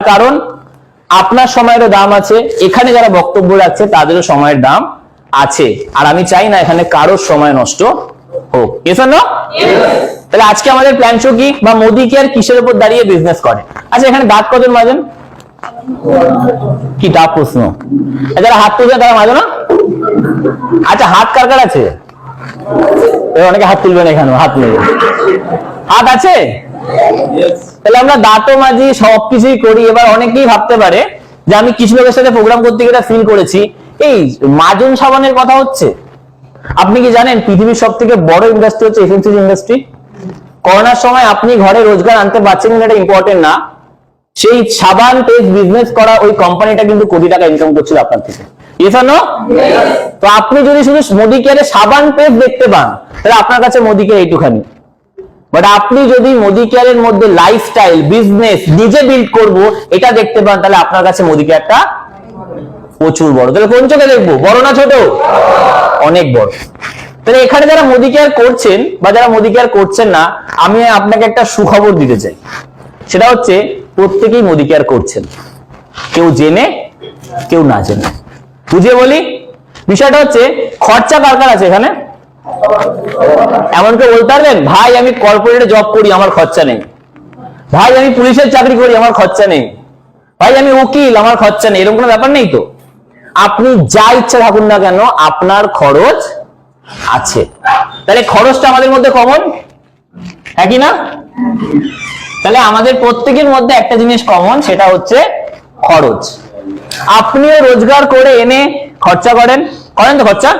কারণ আপনার সময়েরও দাম আছে, এখানে যারা বক্তব্য রাখছে তাদেরও সময়ের দাম আছে, আর আমি চাই না এখানে কারোর সময় নষ্ট হোক। Yes or no? তাহলে আজকে আমাদের প্ল্যান শো কি, বা মোদি কেয়ার কিসের উপর দাঁড়িয়ে বিজনেস করে? আচ্ছা, এখানে দাঁত কজন মাজন? কি টাফ প্রশ্ন। যারা হাত তুলবে তারা মাজো না? আচ্ছা, হাত কার কার আছে? অনেকে হাত তুলবেন, এখানে হাত নেই, হাত আছে? তাহলে আমরা দাঁতও মাজি, সবকিছুই করি। এবার অনেকেই ভাবতে পারে যে আমি কিছু লোকের সাথে প্রোগ্রাম করতে গিয়ে ফিল করেছি এই মাজন সাবানের কথা হচ্ছে। আপনি কি জানেন পৃথিবীর সব থেকে বড় ইন্ডাস্ট্রি হচ্ছে এফএমসিজি ইন্ডাস্ট্রি? করোনার সময় আপনি ঘরে রোজগার আনতে পারছেন কিনা এটা ইম্পর্টেন্ট না, সেই সাবান পেস্ট বিজনেস করা ওই কোম্পানিটা কিন্তু কোটি টাকা ইনকাম করছিল আপনার থেকে। Yes or no? তো আপনি যদি শুধু মোদি কেয়ারে সাবান পেস্ট দেখতে পান তাহলে আপনার কাছে মোদি কেয়ার এইটুখানি। বাট আপনি যদি মোদি কেয়ারের মধ্যে লাইফস্টাইল বিজনেস নিজে বিল্ড করব এটা দেখতে পান তাহলে আপনার কাছে মোদি কেয়ারটা প্রচুর বড়। তাহলে কোন চোখে দেখবো, বড় না ছোট? অনেক বড়। তাহলে এখানে যারা মোদি কেয়ার করছেন বা যারা মোদি কেয়ার করছেন না, আমি আপনাকে একটা সুখবর দিতে চাই। সেটা হচ্ছে প্রত্যেকেই মোদি কেয়ার করছেন, কেউ জেনে কেউ না জেনে। বুঝিয়ে বলি, বিষয়টা হচ্ছে খরচা কার কার আছে এখানে? এমন কেউ বলতে পারবেন ভাই আমি কর্পোরেটে জব করি আমার খরচা নেই, ভাই আমি পুলিশের চাকরি করি আমার খরচা নেই, ভাই আমি উকিল আমার খরচা নেই? এরকম কোনো ব্যাপার নেই তো। আপনি যা ইচ্ছা থাকুন না কেন আপনার খরচ আছে। তাহলে খরচটা আমাদের মধ্যে কমন, একই না? তাহলে আমাদের প্রত্যেকের মধ্যে একটা জিনিস কমন, সেটা হচ্ছে খরচ। আপনিও রোজগার করে এনে খরচা করেন তো খরচা,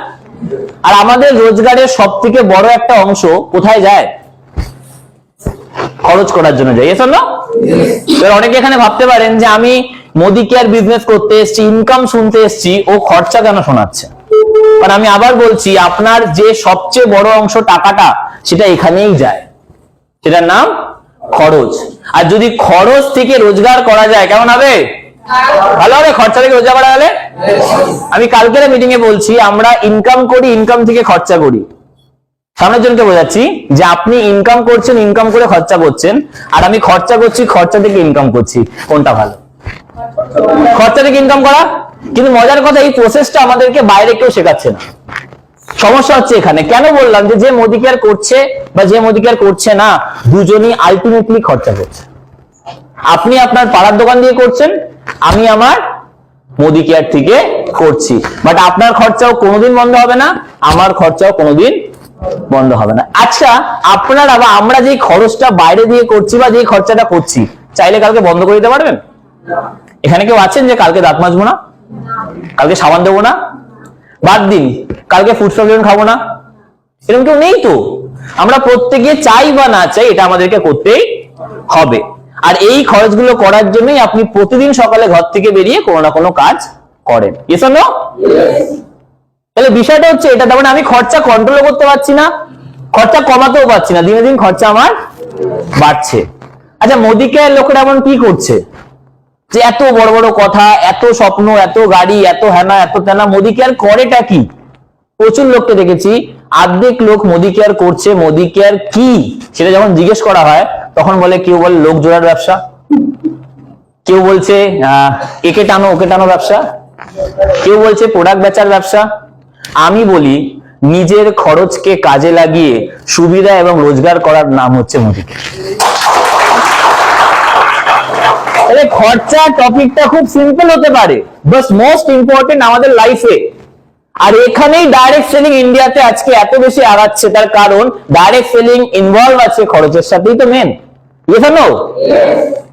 আর আমাদের রোজগারের সব থেকে বড় একটা অংশ কোথায় যায়? খরচ করার জন্য যায়। এসব না? অনেকে এখানে ভাবতে পারেন যে আমি মোদি কেয়ার বিজনেস করতে এসেছি, ইনকাম শুনতে এসেছি, ও খরচা কেন শোনাচ্ছে? কারণ আমি আবার বলছি, আপনার যে সবচেয়ে বড় অংশ টাকাটা সেটা এখানেই যায়, সেটার নাম খরচ। আর যদি খরচ থেকে রোজগার করা যায় কেমন হবে? ভালো হবে। খরচা থেকে রোজগার করা গেলে, আমি কালকের মিটিং এ বলছি আমরা ইনকাম করি, ইনকাম থেকে খরচা করি। সামনের জনকে বোঝাচ্ছি যে আপনি ইনকাম করছেন, ইনকাম করে খরচা করছেন, আর আমি খরচা করছি, খরচা থেকে ইনকাম করছি। কোনটা ভালো? খরচা থেকে ইনকাম করা। কিন্তু মজার কথা, এই প্রসেসটা আমাদেরকে বাইরে কেউ শেখাচ্ছে না। সমস্যা হচ্ছে এখানে। কেন বললাম যে মোদি কেয়ার করছে বা যে মোদি কেয়ার করছে না, দুজনই আলটিমেটলি খরচা করছে। আপনি আপনার পাড়ার দোকান দিয়ে করছেন, আমি আমার মোদি কেয়ার থেকে করছি। বাট আপনার খরচাও কোনোদিন বন্ধ হবে না, আমার খরচাও কোনোদিন বন্ধ হবে না। আচ্ছা, আপনারা বা আমরা যে খরচটা বাইরে দিয়ে করছি বা যে খরচাটা করছি, চাইলে কালকে বন্ধ করে দিতে পারবেন? এখানে কেউ আছেন যে কালকে দাঁত মাজবো না, কালকে সাবান দেবো না, বাদ দিন কালকে ফুড সাপ্লিমেন্ট খাবো না? এরকম কেউ নেই তো। আমরা প্রত্যেকে চাই বা না চাই এটা আমাদেরকে করতেই হবে। আর এই খরচগুলো করার জন্যই আপনি প্রতিদিন সকালে ঘর থেকে বেরিয়ে কোনো না কোনো কাজ করেন। Yes or no? তাহলে বিষয়টা হচ্ছে এটা। তার মানে আমি খরচা কন্ট্রোল করতে পারছি না, খরচা কমাতেও পারছি না, দিনে দিন খরচা আমার বাড়ছে। আচ্ছা, মোদি কেয়ার লোকেরা এমন কি করছে যে এত বড় বড় কথা, এত স্বপ্ন, এত গাড়ি, এত হ্যানা এত তেনা? মোদি কেয়ার করেটা কি? প্রচুর লোককে দেখেছি, অর্ধেক লোক মোদি কেয়ার করছে, মোদি কেয়ার কি সেটা যখন জিজ্ঞেস করা হয় তখন বলে, কেউ বলে লোক জোড়ার ব্যবসা, কেউ বলছে একে টানো ওকে টানো ব্যবসা, কেউ বলছে প্রোডাক্ট বেচার ব্যবসা। আমি বলি নিজের খরচকে কাজে লাগিয়ে সুবিধা এবং রোজগার করার নাম হচ্ছে মোদি কেয়ার। তাহলে খরচা টপিকটা খুব সিম্পল হতে পারে, বাট মোস্ট ইম্পর্টেন্ট আমাদের লাইফে। আর এখানেই ডাইরেক্ট সেলিং ইন্ডিয়াতে আজকে এত বেশি আগাচ্ছে, তার কারণ ডাইরেক্ট সেলিং ইনভলভ আছে খরচের সাথেই তো মেন। বুঝেছো?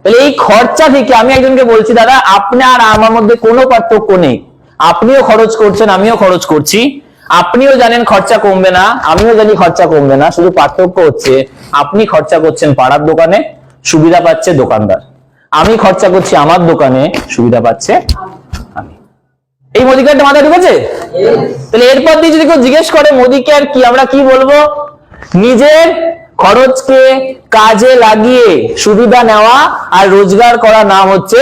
তাহলে এই খরচা থেকে আমি একজনকে বলছি, দাদা আপনার আমার মধ্যে কোনো পার্থক্য নেই, আপনিও খরচ করছেন আমিও খরচ করছি, আপনিও জানেন খরচা কমবে না আমিও জানি খরচা কমবে না, শুধু পার্থক্য হচ্ছে আপনি খরচা করছেন পাড়ার দোকানে, সুবিধা পাচ্ছে দোকানদার, আমি খরচা করছি আমার দোকানে, সুবিধা পাচ্ছে আমি। এই মোদি কেয়ারটা মাথায় ঢুকেছে? তাহলে এরপর দিয়ে যদি কেউ জিজ্ঞেস করে মোদি কেয়ার কি, আমরা কি বলবো? নিজের খরচকে কাজে লাগিয়ে সুবিধা নেওয়া আর রোজগার করা নাম হচ্ছে